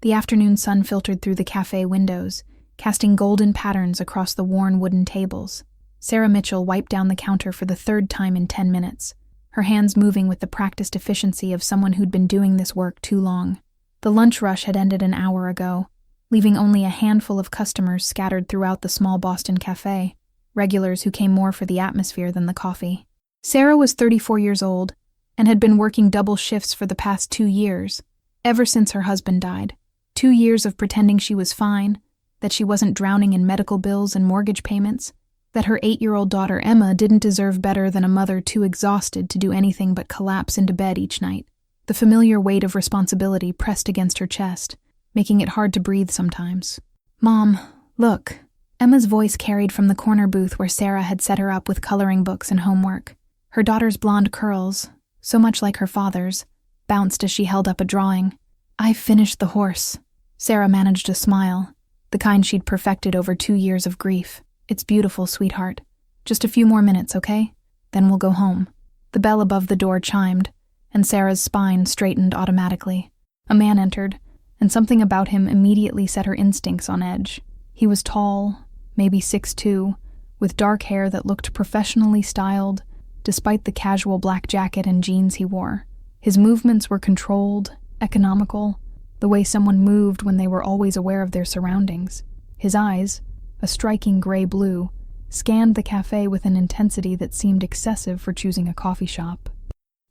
The afternoon sun filtered through the cafe windows, casting golden patterns across the worn wooden tables. Sarah Mitchell wiped down the counter for the third time in 10 minutes, her hands moving with the practiced efficiency of someone who'd been doing this work too long. The lunch rush had ended an hour ago, leaving only a handful of customers scattered throughout the small Boston cafe, regulars who came more for the atmosphere than the coffee. Sarah was 34 years old and had been working double shifts for the past 2 years, ever since her husband died. 2 years of pretending she was fine, that she wasn't drowning in medical bills and mortgage payments, that her 8-year-old daughter Emma didn't deserve better than a mother too exhausted to do anything but collapse into bed each night. The familiar weight of responsibility pressed against her chest, making it hard to breathe sometimes. "Mom, look." Emma's voice carried from the corner booth where Sarah had set her up with coloring books and homework. Her daughter's blonde curls, so much like her father's, bounced as she held up a drawing. "I finished the horse." Sarah managed a smile, the kind she'd perfected over 2 years of grief. "It's beautiful, sweetheart. Just a few more minutes, okay? Then we'll go home." The bell above the door chimed, and Sarah's spine straightened automatically. A man entered, and something about him immediately set her instincts on edge. He was tall, maybe 6'2", with dark hair that looked professionally styled, despite the casual black jacket and jeans he wore. His movements were controlled, economical, the way someone moved when they were always aware of their surroundings. His eyes, a striking gray blue, scanned the cafe with an intensity that seemed excessive for choosing a coffee shop.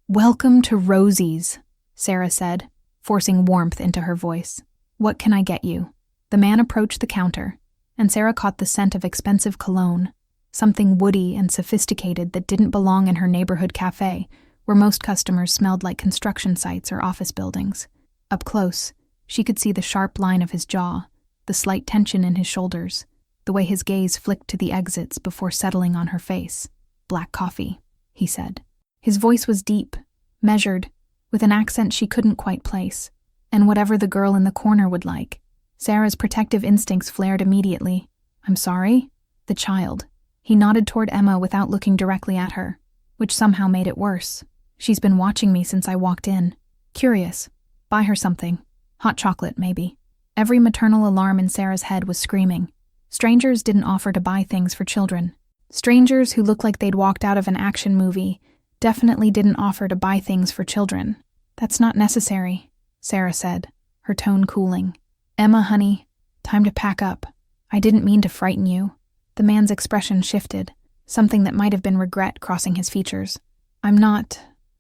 "Welcome to Rosie's," Sarah said, forcing warmth into her voice. "What can I get you?" The man approached the counter, and Sarah caught the scent of expensive cologne, something woody and sophisticated that didn't belong in her neighborhood cafe, where most customers smelled like construction sites or office buildings. Up close, she could see the sharp line of his jaw, the slight tension in his shoulders, the way his gaze flicked to the exits before settling on her face. "Black coffee," he said. His voice was deep, measured, with an accent she couldn't quite place, and whatever the girl in the corner would like. Sarah's protective instincts flared immediately. "I'm sorry?" The child. He nodded toward Emma without looking directly at her, which somehow made it worse. "She's been watching me since I walked in. Curious. Buy her something. Hot chocolate, maybe." Every maternal alarm in Sarah's head was screaming. Strangers didn't offer to buy things for children. Strangers who looked like they'd walked out of an action movie definitely didn't offer to buy things for children. "That's not necessary," Sarah said, her tone cooling. "Emma, honey, time to pack up. I didn't mean to frighten you." The man's expression shifted, something that might have been regret crossing his features.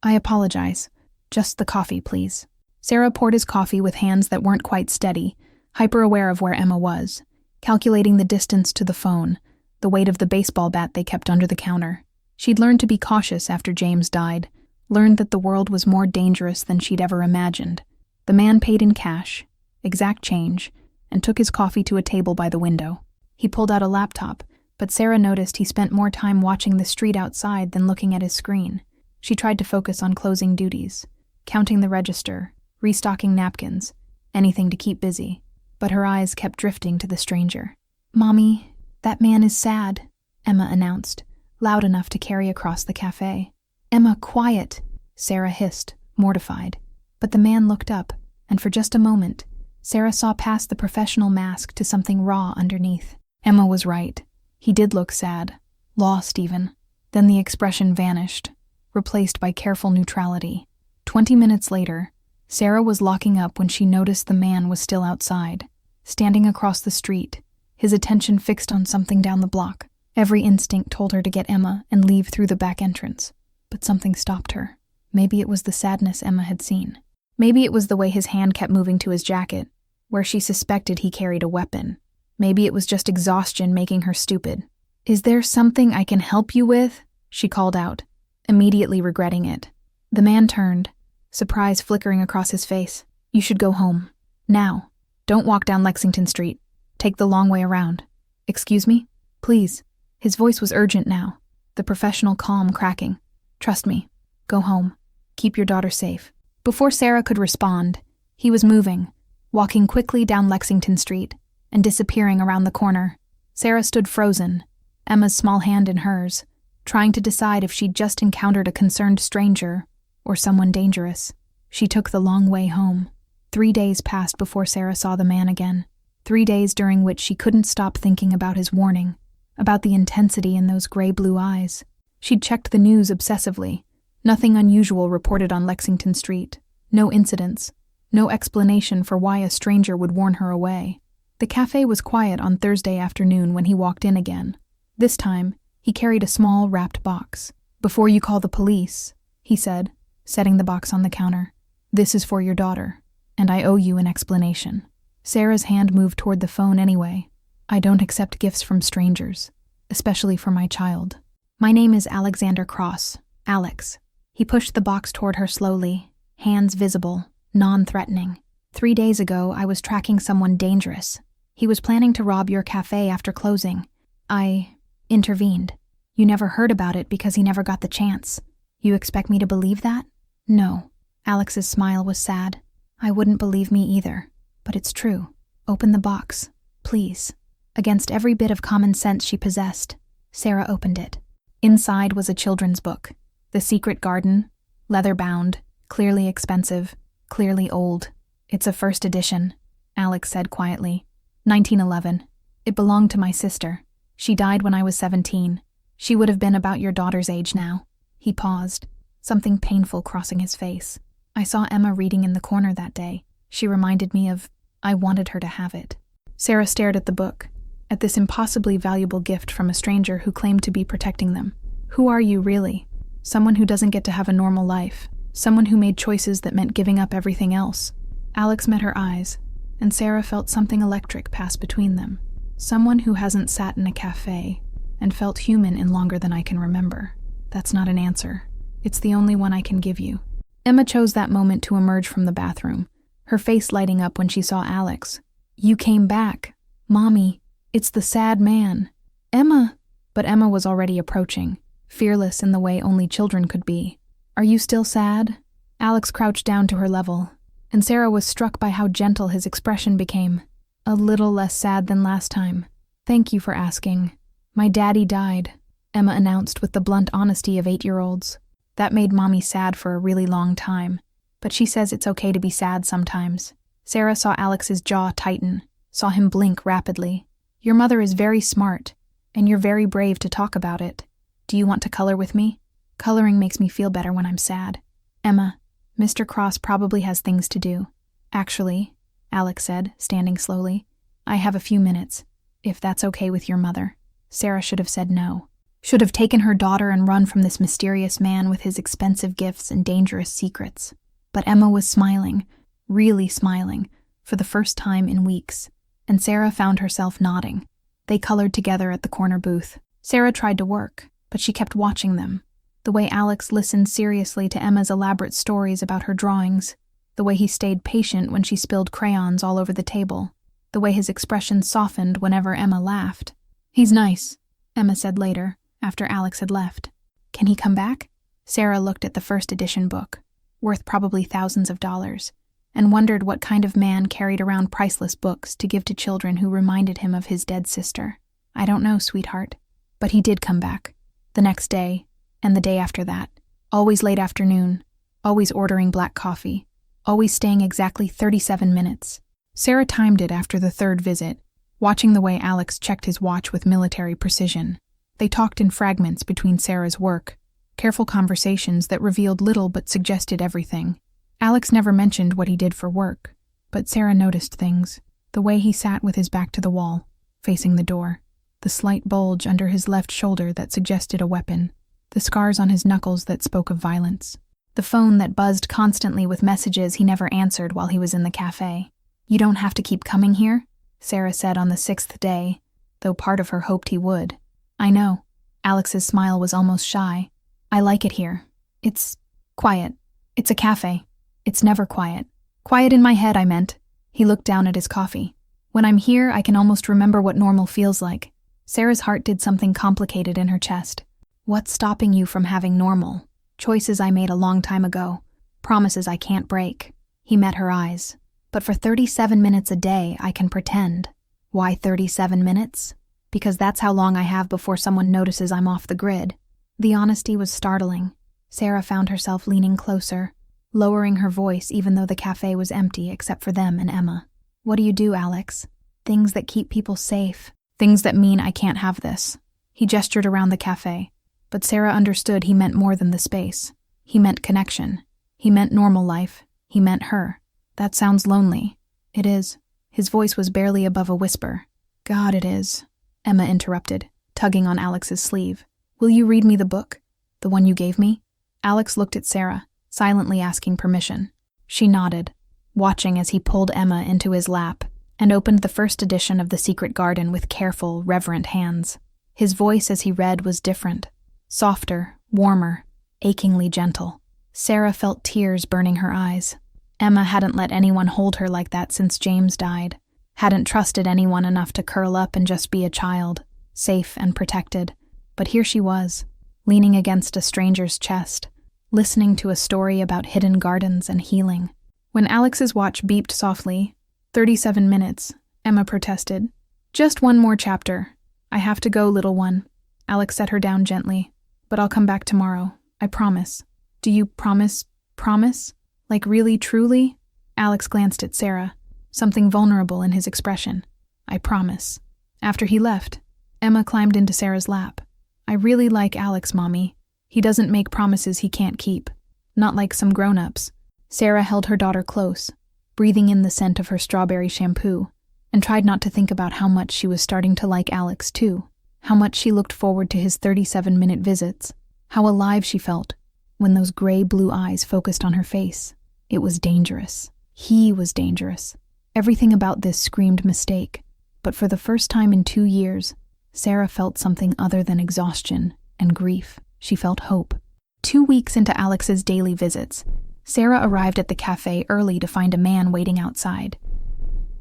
I apologize. Just the coffee, please." Sarah poured his coffee with hands that weren't quite steady, hyper-aware of where Emma was, calculating the distance to the phone, the weight of the baseball bat they kept under the counter. She'd learned to be cautious after James died, learned that the world was more dangerous than she'd ever imagined. The man paid in cash, exact change, and took his coffee to a table by the window. He pulled out a laptop, but Sarah noticed he spent more time watching the street outside than looking at his screen. She tried to focus on closing duties, counting the register, restocking napkins, anything to keep busy, but her eyes kept drifting to the stranger. "Mommy, that man is sad," Emma announced, loud enough to carry across the cafe. "Emma, quiet," Sarah hissed, mortified. But the man looked up, and for just a moment, Sarah saw past the professional mask to something raw underneath. Emma was right. He did look sad, lost even. Then the expression vanished, replaced by careful neutrality. 20 minutes later, Sarah was locking up when she noticed the man was still outside, standing across the street, his attention fixed on something down the block. Every instinct told her to get Emma and leave through the back entrance, but something stopped her. Maybe it was the sadness Emma had seen. Maybe it was the way his hand kept moving to his jacket, where she suspected he carried a weapon. Maybe it was just exhaustion making her stupid. "Is there something I can help you with?" she called out, immediately regretting it. The man turned, surprise flickering across his face. "You should go home. Now. Don't walk down Lexington Street. Take the long way around." "Excuse me? Please." His voice was urgent now, the professional calm cracking. "Trust me. Go home. Keep your daughter safe." Before Sarah could respond, he was moving, walking quickly down Lexington Street and disappearing around the corner. Sarah stood frozen, Emma's small hand in hers, trying to decide if she'd just encountered a concerned stranger or someone dangerous. She took the long way home. 3 days passed before Sarah saw the man again. 3 days during which she couldn't stop thinking about his warning, about the intensity in those gray-blue eyes. She'd checked the news obsessively. Nothing unusual reported on Lexington Street. No incidents. No explanation for why a stranger would warn her away. The cafe was quiet on Thursday afternoon when he walked in again. This time, he carried a small, wrapped box. "Before you call the police," he said, setting the box on the counter, "this is for your daughter, and I owe you an explanation." Sarah's hand moved toward the phone anyway. "I don't accept gifts from strangers, especially for my child. My name is Alexander Cross, Alex." He pushed the box toward her slowly, hands visible, non-threatening. "3 days ago, I was tracking someone dangerous. He was planning to rob your cafe after closing. I intervened. You never heard about it because he never got the chance. You expect me to believe that?" "No." Alex's smile was sad. "I wouldn't believe me either. But it's true. Open the box, please." Against every bit of common sense she possessed, Sarah opened it. Inside was a children's book. The Secret Garden, leather-bound, clearly expensive, clearly old. "It's a first edition," Alex said quietly. 1911. "It belonged to my sister. She died when I was 17. She would have been about your daughter's age now." He paused, something painful crossing his face. "I saw Emma reading in the corner that day. She reminded me of, I wanted her to have it." Sarah stared at the book, at this impossibly valuable gift from a stranger who claimed to be protecting them. Who are you, really? Someone who doesn't get to have a normal life. Someone who made choices that meant giving up everything else. Alex met her eyes, and Sarah felt something electric pass between them. Someone who hasn't sat in a cafe and felt human in longer than I can remember. That's not an answer. It's the only one I can give you. Emma chose that moment to emerge from the bathroom, her face lighting up when she saw Alex. "You came back. Mommy, it's the sad man. Emma." But Emma was already approaching, fearless in the way only children could be. "Are you still sad?" Alex crouched down to her level, and Sarah was struck by how gentle his expression became. "A little less sad than last time. Thank you for asking. My daddy died," Emma announced with the blunt honesty of 8-year-olds. "That made Mommy sad for a really long time, but she says it's okay to be sad sometimes." Sarah saw Alex's jaw tighten, saw him blink rapidly. "Your mother is very smart, and you're very brave to talk about it. Do you want to color with me? Coloring makes me feel better when I'm sad." "Emma, Mr. Cross probably has things to do." "Actually," Alex said, standing slowly, "I have a few minutes, if that's okay with your mother." Sarah should have said no. Should have taken her daughter and run from this mysterious man with his expensive gifts and dangerous secrets. But Emma was smiling, really smiling, for the first time in weeks, and Sarah found herself nodding. They colored together at the corner booth. Sarah tried to work, but she kept watching them. The way Alex listened seriously to Emma's elaborate stories about her drawings, the way he stayed patient when she spilled crayons all over the table, the way his expression softened whenever Emma laughed. "He's nice," Emma said later, after Alex had left. "Can he come back?" Sarah looked at the first edition book, worth probably thousands of dollars, and wondered what kind of man carried around priceless books to give to children who reminded him of his dead sister. "I don't know, sweetheart." But he did come back. The next day, and the day after that. Always late afternoon, always ordering black coffee, always staying exactly 37 minutes. Sarah timed it after the third visit, watching the way Alex checked his watch with military precision. They talked in fragments between Sarah's work, careful conversations that revealed little but suggested everything. Alex never mentioned what he did for work, but Sarah noticed things. The way he sat with his back to the wall, facing the door. The slight bulge under his left shoulder that suggested a weapon. The scars on his knuckles that spoke of violence. The phone that buzzed constantly with messages he never answered while he was in the cafe. "You don't have to keep coming here," Sarah said on the 6th day, though part of her hoped he would. "I know." Alex's smile was almost shy. "I like it here. It's quiet. It's a cafe. It's never quiet. Quiet in my head, I meant." He looked down at his coffee. "When I'm here, I can almost remember what normal feels like." Sarah's heart did something complicated in her chest. "What's stopping you from having normal? Choices I made a long time ago. Promises I can't break." He met her eyes. "But for 37 minutes a day, I can pretend." "Why 37 minutes?" "Because that's how long I have before someone notices I'm off the grid." The honesty was startling. Sarah found herself leaning closer, lowering her voice even though the cafe was empty except for them and Emma. "What do you do, Alex? Things that keep people safe. Things that mean I can't have this." He gestured around the cafe, but Sarah understood he meant more than the space. He meant connection. He meant normal life. He meant her. "That sounds lonely." "It is." His voice was barely above a whisper. "God, it is," Emma interrupted, tugging on Alex's sleeve. "Will you read me the book? The one you gave me?" Alex looked at Sarah, silently asking permission. She nodded, watching as he pulled Emma into his lap and opened the first edition of The Secret Garden with careful, reverent hands. His voice as he read was different, softer, warmer, achingly gentle. Sarah felt tears burning her eyes. Emma hadn't let anyone hold her like that since James died, hadn't trusted anyone enough to curl up and just be a child, safe and protected. But here she was, leaning against a stranger's chest, listening to a story about hidden gardens and healing. When Alex's watch beeped softly, 37 minutes, Emma protested. "Just one more chapter. I have to go, little one." Alex set her down gently. "But I'll come back tomorrow. I promise." "Do you promise? Promise? Like really, truly?" Alex glanced at Sarah, something vulnerable in his expression. "I promise." After he left, Emma climbed into Sarah's lap. "I really like Alex, Mommy. He doesn't make promises he can't keep. Not like some grown-ups." Sarah held her daughter close, breathing in the scent of her strawberry shampoo, and tried not to think about how much she was starting to like Alex too, how much she looked forward to his 37-minute visits, how alive she felt when those gray-blue eyes focused on her face. It was dangerous. He was dangerous. Everything about this screamed mistake, but for the first time in 2 years, Sarah felt something other than exhaustion and grief. She felt hope. 2 weeks into Alex's daily visits, Sarah arrived at the cafe early to find a man waiting outside.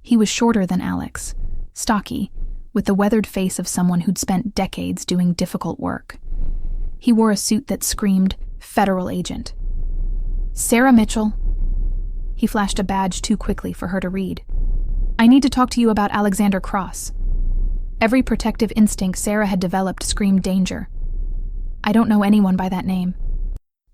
He was shorter than Alex, stocky, with the weathered face of someone who'd spent decades doing difficult work. He wore a suit that screamed, "Federal Agent." "Sarah Mitchell." He flashed a badge too quickly for her to read. "I need to talk to you about Alexander Cross." Every protective instinct Sarah had developed screamed danger. "I don't know anyone by that name."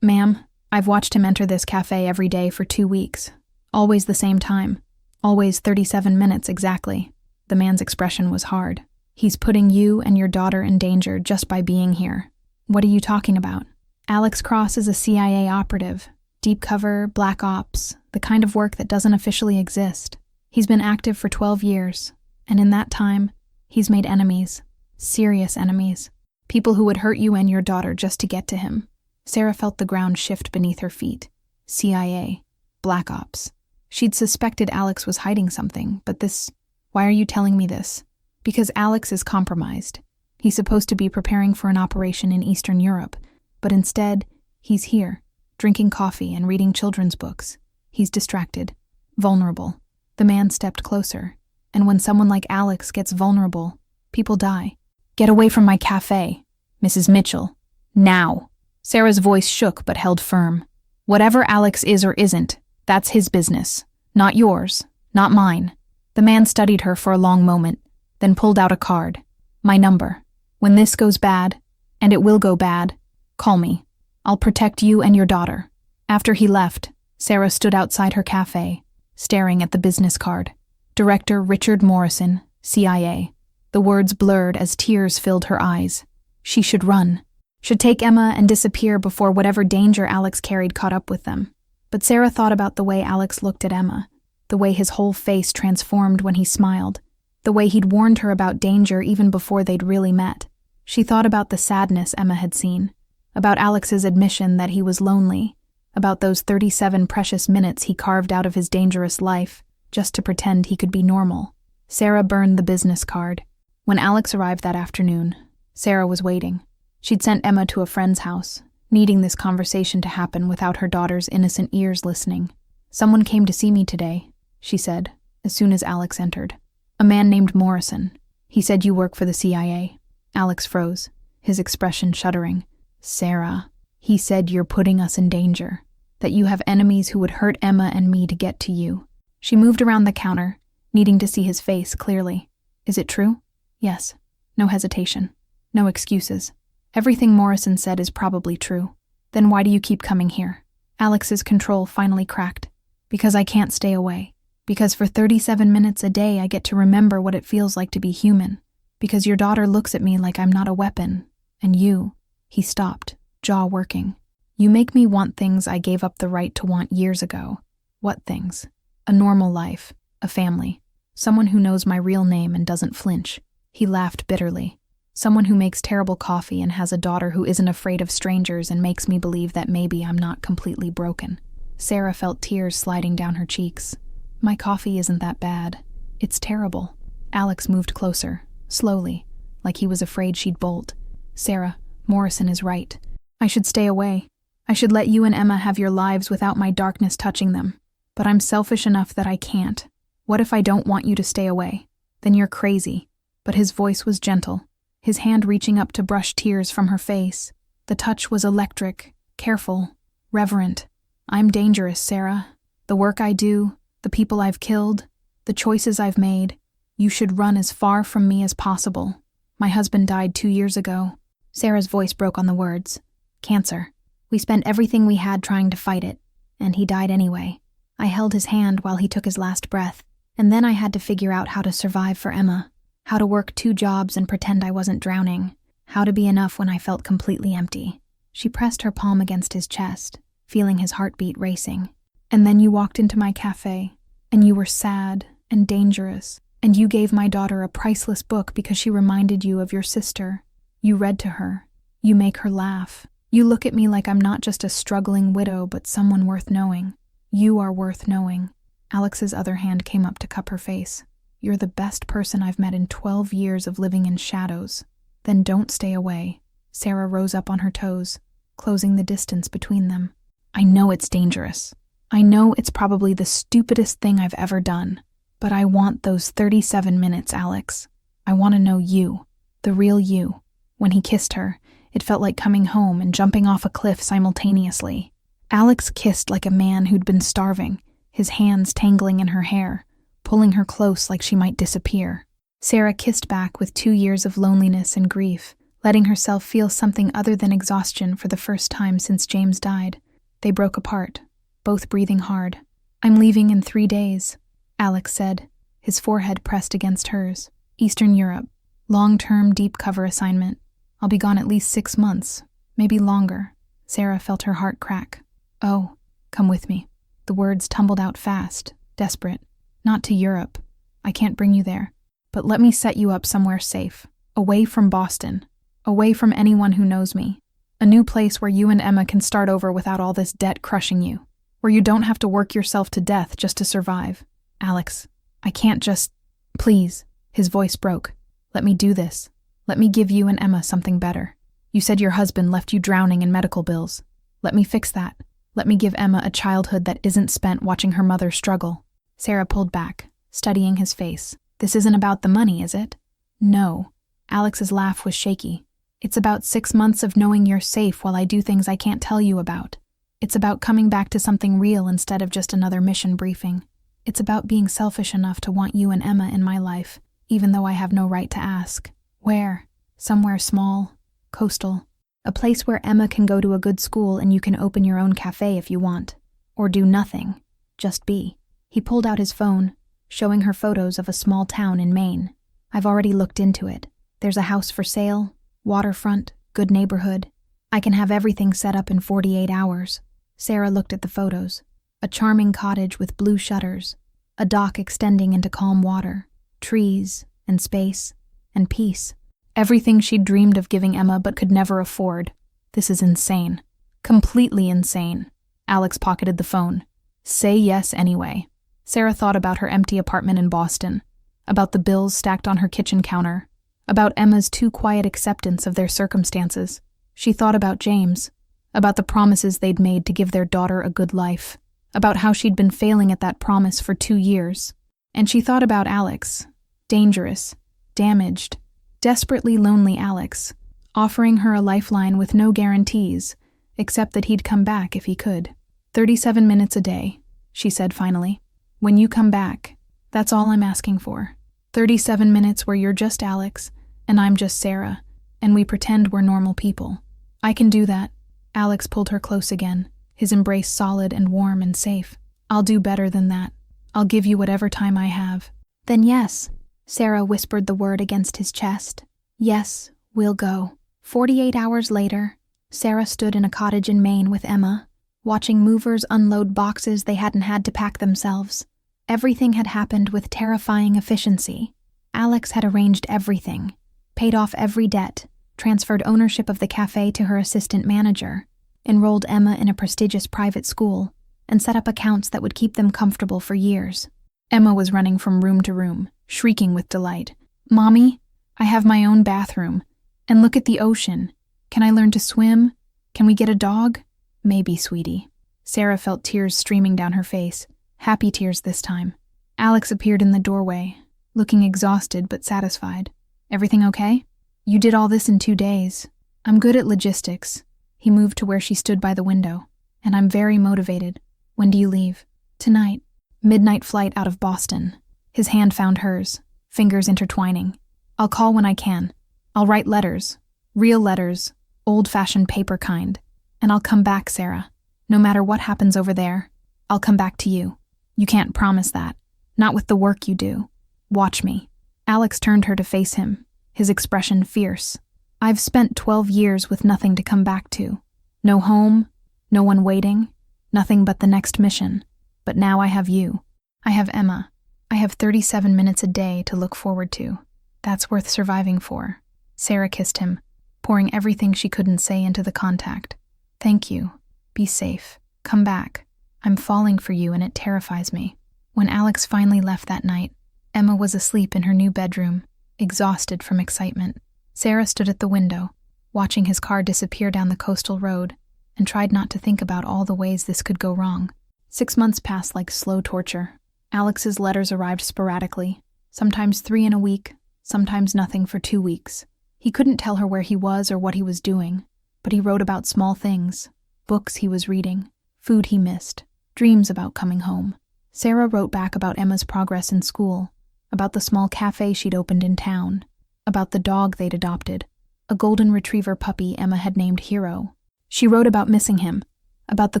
"Ma'am, I've watched him enter this cafe every day for 2 weeks. Always the same time. Always 37 minutes exactly." The man's expression was hard. "He's putting you and your daughter in danger just by being here." "What are you talking about?" "Alex Cross is a CIA operative. Deep cover, black ops, the kind of work that doesn't officially exist. He's been active for 12 years, and in that time, he's made enemies. Serious enemies. People who would hurt you and your daughter just to get to him." Sarah felt the ground shift beneath her feet. CIA. Black ops. She'd suspected Alex was hiding something, but this... Why are you telling me this? Because Alex is compromised. He's supposed to be preparing for an operation in Eastern Europe, but instead, he's here, drinking coffee and reading children's books. He's distracted, vulnerable. The man stepped closer, and when someone like Alex gets vulnerable, people die. "Get away from my cafe, Mrs. Mitchell. Now." Sarah's voice shook but held firm. "Whatever Alex is or isn't, that's his business. Not yours, not mine." The man studied her for a long moment, then pulled out a card. "My number. When this goes bad, and it will go bad, call me. I'll protect you and your daughter." After he left, Sarah stood outside her cafe, staring at the business card. Director Richard Morrison, CIA. The words blurred as tears filled her eyes. She should run. Should take Emma and disappear before whatever danger Alex carried caught up with them. But Sarah thought about the way Alex looked at Emma, the way his whole face transformed when he smiled, the way he'd warned her about danger even before they'd really met. She thought about the sadness Emma had seen, about Alex's admission that he was lonely, about those 37 precious minutes he carved out of his dangerous life just to pretend he could be normal. Sarah burned the business card. When Alex arrived that afternoon, Sarah was waiting. She'd sent Emma to a friend's house, needing this conversation to happen without her daughter's innocent ears listening. "Someone came to see me today," she said, as soon as Alex entered. "A man named Morrison. He said you work for the CIA." Alex froze, his expression shuddering. "Sarah, he said you're putting us in danger, that you have enemies who would hurt Emma and me to get to you." She moved around the counter, needing to see his face clearly. "Is it true?" "Yes." No hesitation. No excuses. "Everything Morrison said is probably true. Then why do you keep coming here?" Alex's control finally cracked. Because I can't stay away. Because for 37 minutes a day I get to remember what it feels like to be human. Because your daughter looks at me like I'm not a weapon. And you. He stopped, jaw working. You make me want things I gave up the right to want years ago. What things? A normal life. A family. Someone who knows my real name and doesn't flinch. He laughed bitterly. Someone who makes terrible coffee and has a daughter who isn't afraid of strangers and makes me believe that maybe I'm not completely broken. Sarah felt tears sliding down her cheeks. My coffee isn't that bad. It's terrible. Alex moved closer, slowly, like he was afraid she'd bolt. Sarah, Morrison is right. I should stay away. I should let you and Emma have your lives without my darkness touching them. But I'm selfish enough that I can't. What if I don't want you to stay away? Then you're crazy. But his voice was gentle, his hand reaching up to brush tears from her face. The touch was electric, careful, reverent. I'm dangerous, Sarah. The work I do, the people I've killed, the choices I've made. You should run as far from me as possible. My husband died 2 years ago. Sarah's voice broke on the words. Cancer. We spent everything we had trying to fight it, and he died anyway. I held his hand while he took his last breath, and then I had to figure out how to survive for Emma, how to work 2 jobs and pretend I wasn't drowning, how to be enough when I felt completely empty. She pressed her palm against his chest, feeling his heartbeat racing. And then you walked into my cafe, and you were sad and dangerous, and you gave my daughter a priceless book because she reminded you of your sister. You read to her. You make her laugh. You look at me like I'm not just a struggling widow, but someone worth knowing. You are worth knowing. Alex's other hand came up to cup her face. You're the best person I've met in 12 years of living in shadows. Then don't stay away. Sarah rose up on her toes, closing the distance between them. I know it's dangerous. I know it's probably the stupidest thing I've ever done. But I want those 37 minutes, Alex. I want to know you, the real you. When he kissed her, it felt like coming home and jumping off a cliff simultaneously. Alex kissed like a man who'd been starving, his hands tangling in her hair, pulling her close like she might disappear. Sarah kissed back with 2 years of loneliness and grief, letting herself feel something other than exhaustion for the first time since James died. They broke apart, both breathing hard. I'm leaving in 3 days, Alex said, his forehead pressed against hers. Eastern Europe. Long-term deep cover assignment. I'll be gone at least 6 months, maybe longer. Sarah felt her heart crack. Oh, come with me. The words tumbled out fast, desperate. Not to Europe. I can't bring you there. But let me set you up somewhere safe. Away from Boston. Away from anyone who knows me. A new place where you and Emma can start over without all this debt crushing you. Where you don't have to work yourself to death just to survive. Alex, I can't just... Please. His voice broke. Let me do this. Let me give you and Emma something better. You said your husband left you drowning in medical bills. Let me fix that. Let me give Emma a childhood that isn't spent watching her mother struggle. Sarah pulled back, studying his face. This isn't about the money, is it? No. Alex's laugh was shaky. It's about 6 months of knowing you're safe while I do things I can't tell you about. It's about coming back to something real instead of just another mission briefing. It's about being selfish enough to want you and Emma in my life, even though I have no right to ask. Where? Somewhere small, coastal. A place where Emma can go to a good school and you can open your own cafe if you want. Or do nothing. Just be. He pulled out his phone, showing her photos of a small town in Maine. I've already looked into it. There's a house for sale, waterfront, good neighborhood. I can have everything set up in 48 hours. Sarah looked at the photos. A charming cottage with blue shutters, a dock extending into calm water, trees, and space, and peace. Everything she'd dreamed of giving Emma but could never afford. This is insane. Completely insane. Alex pocketed the phone. Say yes anyway. Sarah thought about her empty apartment in Boston, about the bills stacked on her kitchen counter, about Emma's too quiet acceptance of their circumstances. She thought about James, about the promises they'd made to give their daughter a good life, about how she'd been failing at that promise for 2 years. And she thought about Alex, dangerous, damaged, desperately lonely Alex, offering her a lifeline with no guarantees, except that he'd come back if he could. 37 minutes a day, she said finally. When you come back, that's all I'm asking for. 37 minutes where you're just Alex, and I'm just Sarah, and we pretend we're normal people. I can do that. Alex pulled her close again, his embrace solid and warm and safe. "I'll do better than that. I'll give you whatever time I have." "Then yes," Sarah whispered the word against his chest. "Yes, we'll go." 48 hours later, Sarah stood in a cottage in Maine with Emma, watching movers unload boxes they hadn't had to pack themselves. Everything had happened with terrifying efficiency. Alex had arranged everything, paid off every debt, transferred ownership of the cafe to her assistant manager, enrolled Emma in a prestigious private school, and set up accounts that would keep them comfortable for years. Emma was running from room to room, shrieking with delight. "Mommy, I have my own bathroom. And look at the ocean. Can I learn to swim? Can we get a dog?" "Maybe, sweetie." Sarah felt tears streaming down her face, happy tears this time. Alex appeared in the doorway, looking exhausted but satisfied. "Everything okay? You did all this in 2 days. I'm good at logistics." He moved to where she stood by the window. "And I'm very motivated. When do you leave?" "Tonight. Midnight flight out of Boston." His hand found hers, fingers intertwining. "I'll call when I can. I'll write letters, real letters, old-fashioned paper kind. And I'll come back, Sarah. No matter what happens over there, I'll come back to you. You can't promise that. Not with the work you do. Watch me." Alex turned her to face him, his expression fierce. "I've spent 12 years with nothing to come back to. No home, no one waiting, nothing but the next mission. But now I have you. I have Emma. I have 37 minutes a day to look forward to. That's worth surviving for." Sarah kissed him, pouring everything she couldn't say into the contact. "Thank you. Be safe. Come back. I'm falling for you and it terrifies me." When Alex finally left that night, Emma was asleep in her new bedroom, exhausted from excitement. Sarah stood at the window, watching his car disappear down the coastal road, and tried not to think about all the ways this could go wrong. 6 months passed like slow torture. Alex's letters arrived sporadically, sometimes 3 in a week, sometimes nothing for 2 weeks. He couldn't tell her where he was or what he was doing, but he wrote about small things, books he was reading, food he missed, dreams about coming home. Sarah wrote back about Emma's progress in school, about the small cafe she'd opened in town, about the dog they'd adopted, a golden retriever puppy Emma had named Hero. She wrote about missing him, about the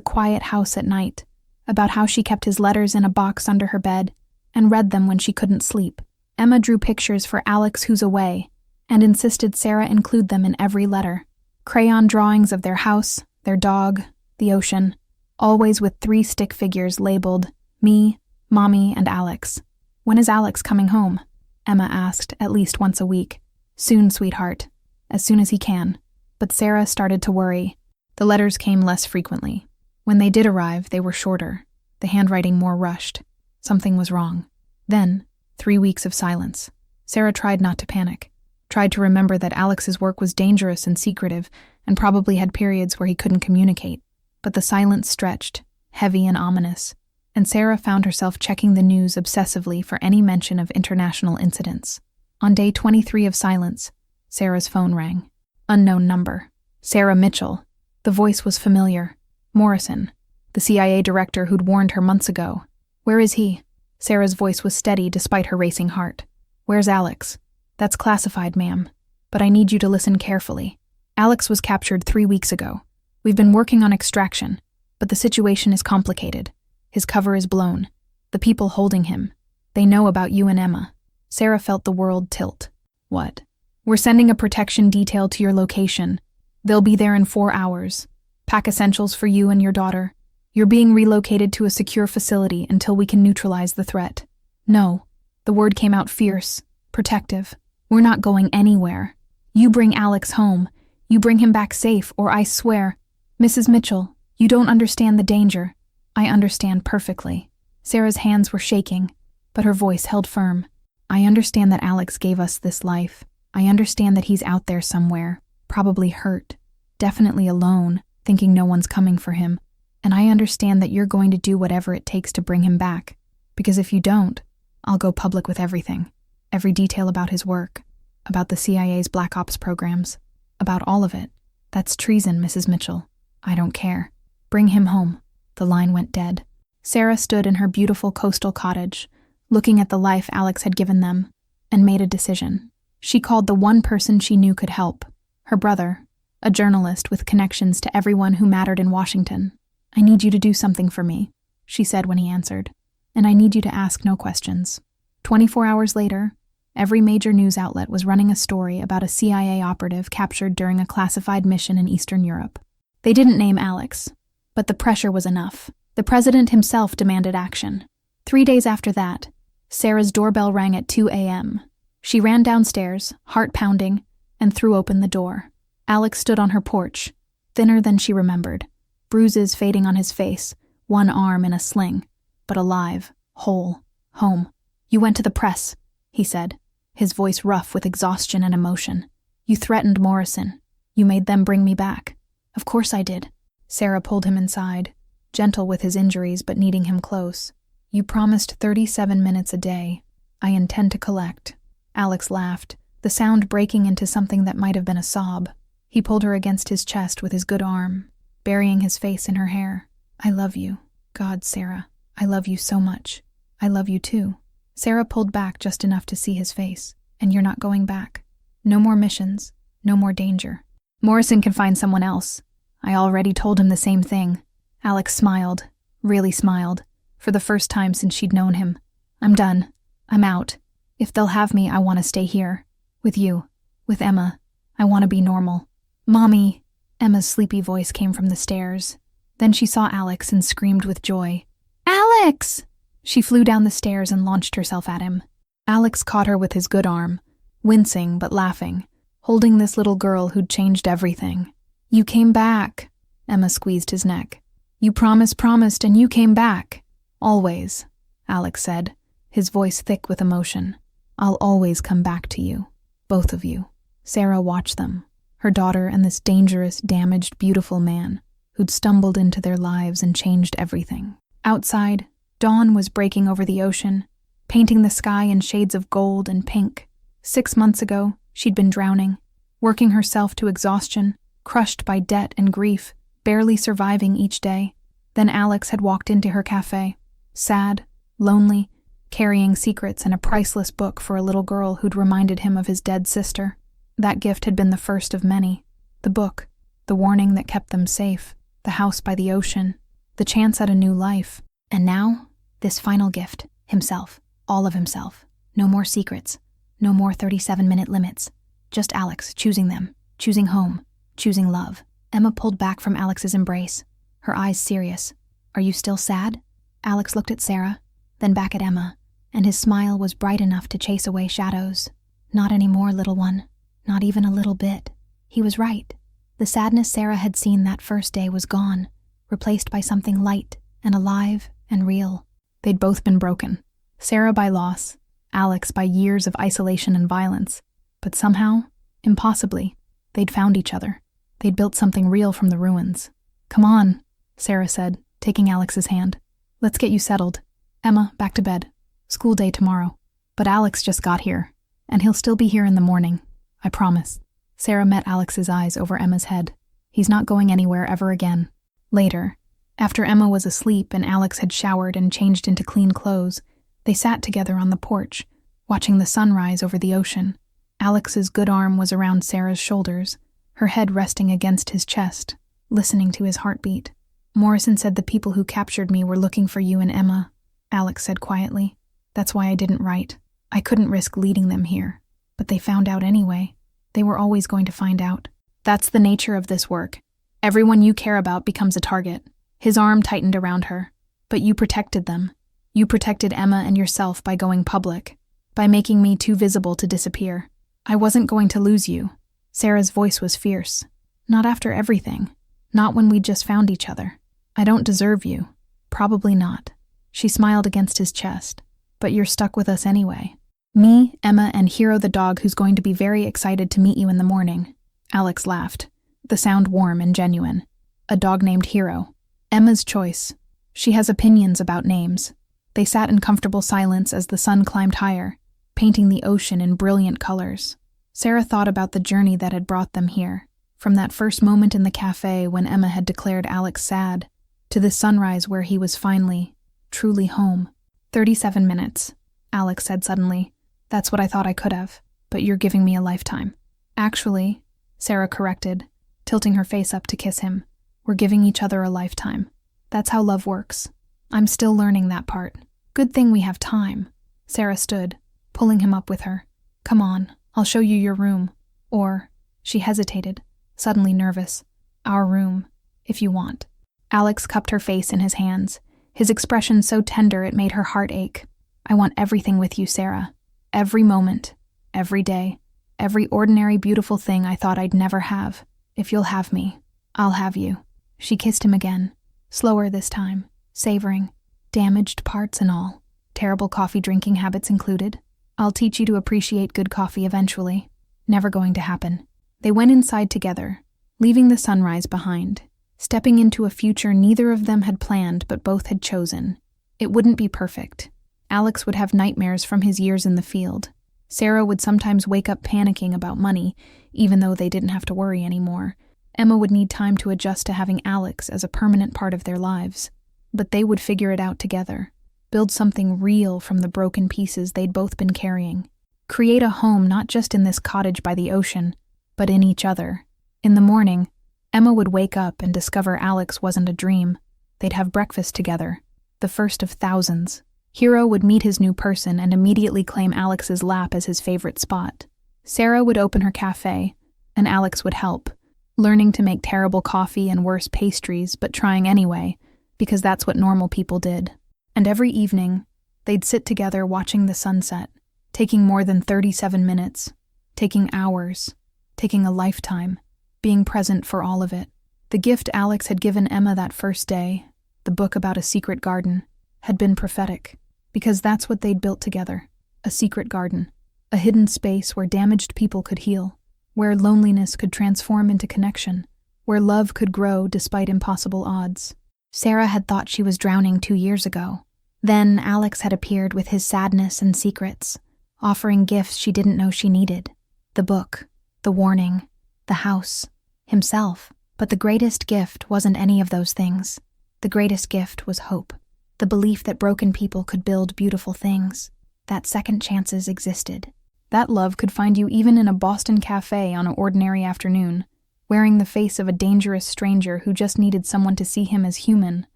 quiet house at night, about how she kept his letters in a box under her bed and read them when she couldn't sleep. Emma drew pictures for Alex who's away and insisted Sarah include them in every letter. Crayon drawings of their house, their dog, the ocean, always with 3 stick figures labeled me, Mommy, and Alex. "When is Alex coming home?" Emma asked at least once a week. "Soon, sweetheart. As soon as he can." But Sarah started to worry. The letters came less frequently. When they did arrive, they were shorter, the handwriting more rushed. Something was wrong. Then, 3 weeks of silence. Sarah tried not to panic, tried to remember that Alex's work was dangerous and secretive, and probably had periods where he couldn't communicate. But the silence stretched, heavy and ominous, and Sarah found herself checking the news obsessively for any mention of international incidents. On day 23 of silence, Sarah's phone rang. Unknown number. Sarah Mitchell. The voice was familiar. Morrison, the CIA director who'd warned her months ago. "Where is he?" Sarah's voice was steady despite her racing heart. "Where's Alex?" "That's classified, ma'am. But I need you to listen carefully. Alex was captured 3 weeks ago. We've been working on extraction, but the situation is complicated. His cover is blown. The people holding him, they know about you and Emma." Sarah felt the world tilt. "What?" "We're sending a protection detail to your location. They'll be there in 4 hours. Pack essentials for you and your daughter. You're being relocated to a secure facility until we can neutralize the threat." "No." The word came out fierce, protective. "We're not going anywhere. You bring Alex home. You bring him back safe, or I swear—" "Mrs. Mitchell, you don't understand the danger." "I understand perfectly." Sarah's hands were shaking, but her voice held firm. "I understand that Alex gave us this life. I understand that he's out there somewhere, probably hurt, definitely alone, thinking no one's coming for him. And I understand that you're going to do whatever it takes to bring him back. Because if you don't, I'll go public with everything. Every detail about his work, about the CIA's Black Ops programs, about all of it. That's treason, Mrs. Mitchell. I don't care. Bring him home." The line went dead. Sarah stood in her beautiful coastal cottage, looking at the life Alex had given them, and made a decision. She called the one person she knew could help, her brother, a journalist with connections to everyone who mattered in Washington, I need you to do something for me, she said when he answered. And I need you to ask no questions. 24 hours later, every major news outlet was running a story about a CIA operative captured during a classified mission in Eastern Europe. They didn't name Alex, but the pressure was enough. The president himself demanded action. 3 days after that, Sarah's doorbell rang at 2 a.m. She ran downstairs, heart pounding, and threw open the door. Alex stood on her porch, thinner than she remembered, bruises fading on his face, one arm in a sling, but alive, whole, home. You went to the press, he said, his voice rough with exhaustion and emotion. You threatened Morrison. You made them bring me back. Of course I did. Sarah pulled him inside, gentle with his injuries but needing him close. You promised 37 minutes a day. I intend to collect. Alex laughed, the sound breaking into something that might have been a sob. He pulled her against his chest with his good arm, burying his face in her hair. I love you. God, Sarah, I love you so much. I love you too. Sarah pulled back just enough to see his face. And you're not going back. No more missions. No more danger. Morrison can find someone else. I already told him the same thing. Alex smiled, really smiled, for the first time since she'd known him. I'm done. I'm out. If they'll have me, I want to stay here. With you. With Emma. I want to be normal. Mommy! Emma's sleepy voice came from the stairs. Then she saw Alex and screamed with joy. Alex! She flew down the stairs and launched herself at him. Alex caught her with his good arm, wincing but laughing, holding this little girl who'd changed everything. You came back. Emma squeezed his neck. You promised, and you came back. Always, Alex said, his voice thick with emotion. I'll always come back to you. Both of you. Sarah watched them, her daughter and this dangerous, damaged, beautiful man who'd stumbled into their lives and changed everything. Outside, dawn was breaking over the ocean, painting the sky in shades of gold and pink. 6 months ago, she'd been drowning, working herself to exhaustion, crushed by debt and grief, barely surviving each day. Then Alex had walked into her cafe, sad, lonely, carrying secrets and a priceless book for a little girl who'd reminded him of his dead sister. That gift had been the first of many. The book, the warning that kept them safe, the house by the ocean, the chance at a new life. And now, this final gift, himself, all of himself. No more secrets, no more 37-minute limits. Just Alex choosing them, choosing home, choosing love. Emma pulled back from Alex's embrace, her eyes serious. Are you still sad? Alex looked at Sarah, then back at Emma, and his smile was bright enough to chase away shadows. Not anymore, little one. Not even a little bit. He was right. The sadness Sarah had seen that first day was gone, replaced by something light and alive and real. They'd both been broken. Sarah by loss, Alex by years of isolation and violence. But somehow, impossibly, they'd found each other. They'd built something real from the ruins. Come on, Sarah said, taking Alex's hand. Let's get you settled. Emma, back to bed. School day tomorrow. But Alex just got here, and he'll still be here in the morning. I promise. Sarah met Alex's eyes over Emma's head. He's not going anywhere ever again. Later, after Emma was asleep and Alex had showered and changed into clean clothes, they sat together on the porch, watching the sunrise over the ocean. Alex's good arm was around Sarah's shoulders, her head resting against his chest, listening to his heartbeat. Morrison said the people who captured me were looking for you and Emma, Alex said quietly. That's why I didn't write. I couldn't risk leading them here. But they found out anyway. They were always going to find out. That's the nature of this work. Everyone you care about becomes a target. His arm tightened around her. But you protected them. You protected Emma and yourself by going public, by making me too visible to disappear. I wasn't going to lose you. Sarah's voice was fierce. Not after everything. Not when we'd just found each other. I don't deserve you. Probably not. She smiled against his chest. But you're stuck with us anyway. Me, Emma, and Hero the dog who's going to be very excited to meet you in the morning. Alex laughed, the sound warm and genuine. A dog named Hero. Emma's choice. She has opinions about names. They sat in comfortable silence as the sun climbed higher, painting the ocean in brilliant colors. Sarah thought about the journey that had brought them here, from that first moment in the cafe when Emma had declared Alex sad, to this sunrise where he was finally, truly home. 37 minutes, Alex said suddenly. That's what I thought I could have, but you're giving me a lifetime. Actually, Sarah corrected, tilting her face up to kiss him, we're giving each other a lifetime. That's how love works. I'm still learning that part. Good thing we have time. Sarah stood, pulling him up with her. Come on, I'll show you your room. Or, she hesitated, suddenly nervous. Our room, if you want. Alex cupped her face in his hands, his expression so tender it made her heart ache. I want everything with you, Sarah. Every moment, every day, every ordinary beautiful thing I thought I'd never have. If you'll have me, I'll have you. She kissed him again, slower this time, savoring, damaged parts and all, terrible coffee drinking habits included. I'll teach you to appreciate good coffee eventually. Never going to happen. They went inside together, leaving the sunrise behind, stepping into a future neither of them had planned but both had chosen. It wouldn't be perfect. Alex would have nightmares from his years in the field. Sarah would sometimes wake up panicking about money, even though they didn't have to worry anymore. Emma would need time to adjust to having Alex as a permanent part of their lives. But they would figure it out together, build something real from the broken pieces they'd both been carrying. Create a home not just in this cottage by the ocean, but in each other. In the morning, Emma would wake up and discover Alex wasn't a dream. They'd have breakfast together, the first of thousands. Hero would meet his new person and immediately claim Alex's lap as his favorite spot. Sarah would open her cafe, and Alex would help, learning to make terrible coffee and worse pastries, but trying anyway, because that's what normal people did. And every evening, they'd sit together watching the sunset, taking more than 37 minutes, taking hours, taking a lifetime, being present for all of it. The gift Alex had given Emma that first day, the book about a secret garden, had been prophetic, because that's what they'd built together, a secret garden, a hidden space where damaged people could heal, where loneliness could transform into connection, where love could grow despite impossible odds. Sarah had thought she was drowning 2 years ago. Then Alex had appeared with his sadness and secrets, offering gifts she didn't know she needed. The book, the warning, the house, himself. But the greatest gift wasn't any of those things. The greatest gift was hope. The belief that broken people could build beautiful things, that second chances existed. That love could find you even in a Boston cafe on an ordinary afternoon, wearing the face of a dangerous stranger who just needed someone to see him as human.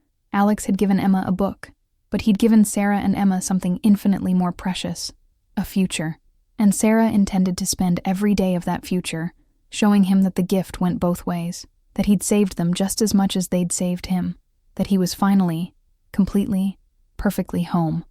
Alex had given Emma a book, but he'd given Sarah and Emma something infinitely more precious, a future. And Sarah intended to spend every day of that future, showing him that the gift went both ways, that he'd saved them just as much as they'd saved him, that he was finally, completely, perfectly home.